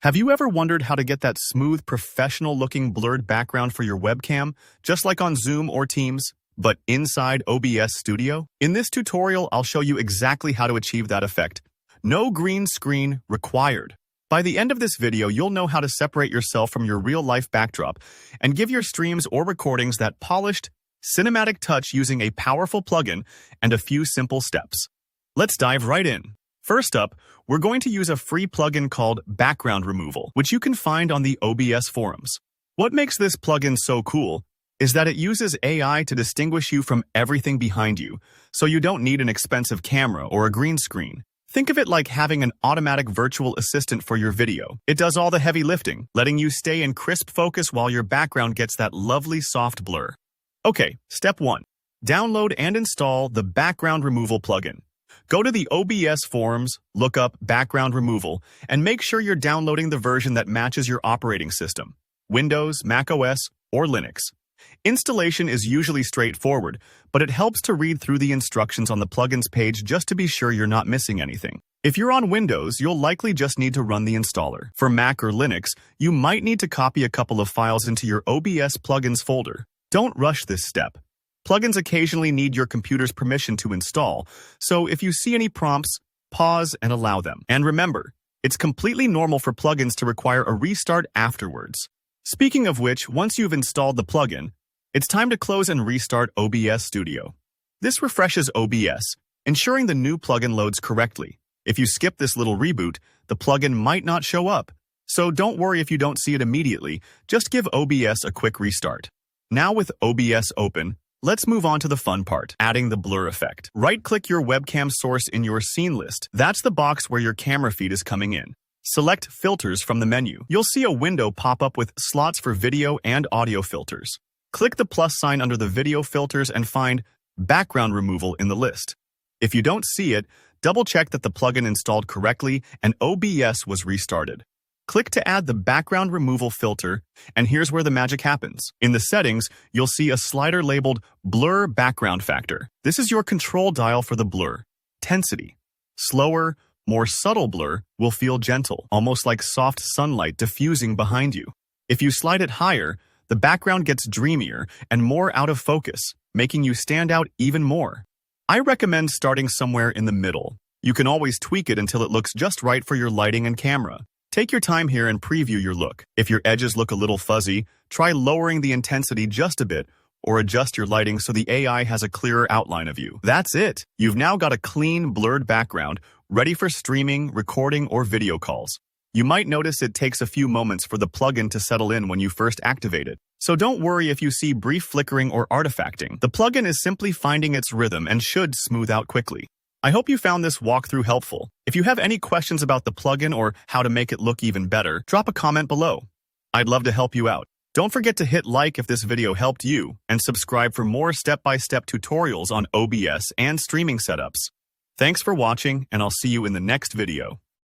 Have you ever wondered how to get that smooth, professional-looking blurred background for your webcam, just like on Zoom or Teams, but inside OBS Studio? In this tutorial, I'll show you exactly how to achieve that effect. No green screen required. By the end of this video, you'll know how to separate yourself from your real-life backdrop and give your streams or recordings that polished, cinematic touch using a powerful plugin and a few simple steps. Let's dive right in. First up, we're going to use a free plugin called Background Removal, which you can find on the OBS forums. What makes this plugin so cool is that it uses AI to distinguish you from everything behind you, so you don't need an expensive camera or a green screen. Think of it like having an automatic virtual assistant for your video. It does all the heavy lifting, letting you stay in crisp focus while your background gets that lovely soft blur. Okay, step 1. Download and install the Background Removal plugin. Go to the OBS forums, look up Background Removal, and make sure you're downloading the version that matches your operating system, Windows, macOS, or Linux. Installation is usually straightforward, but it helps to read through the instructions on the plugins page just to be sure you're not missing anything. If you're on Windows, you'll likely just need to run the installer. For Mac or Linux, you might need to copy a couple of files into your OBS plugins folder. Don't rush this step. Plugins occasionally need your computer's permission to install, so if you see any prompts, pause and allow them. And remember, it's completely normal for plugins to require a restart afterwards. Speaking of which, once you've installed the plugin, it's time to close and restart OBS Studio. This refreshes OBS, ensuring the new plugin loads correctly. If you skip this little reboot, the plugin might not show up. So don't worry if you don't see it immediately, just give OBS a quick restart. Now with OBS open, let's move on to the fun part, adding the blur effect. Right-click your webcam source in your scene list. That's the box where your camera feed is coming in. Select Filters from the menu. You'll see a window pop up with slots for video and audio filters. Click the plus sign under the video filters and find Background Removal in the list. If you don't see it, double-check that the plugin installed correctly and OBS was restarted. Click to add the background removal filter, and here's where the magic happens. In the settings, you'll see a slider labeled Blur Background Factor. This is your control dial for the blur. Tensity. Slower, more subtle blur will feel gentle, almost like soft sunlight diffusing behind you. If you slide it higher, the background gets dreamier and more out of focus, making you stand out even more. I recommend starting somewhere in the middle. You can always tweak it until it looks just right for your lighting and camera. Take your time here and preview your look. If your edges look a little fuzzy, try lowering the intensity just a bit or adjust your lighting so the AI has a clearer outline of you. That's it. You've now got a clean, blurred background ready for streaming, recording, or video calls. You might notice it takes a few moments for the plugin to settle in when you first activate it. So don't worry if you see brief flickering or artifacting. The plugin is simply finding its rhythm and should smooth out quickly. I hope you found this walkthrough helpful. If you have any questions about the plugin or how to make it look even better, drop a comment below. I'd love to help you out. Don't forget to hit like if this video helped you, and subscribe for more step-by-step tutorials on OBS and streaming setups. Thanks for watching, and I'll see you in the next video.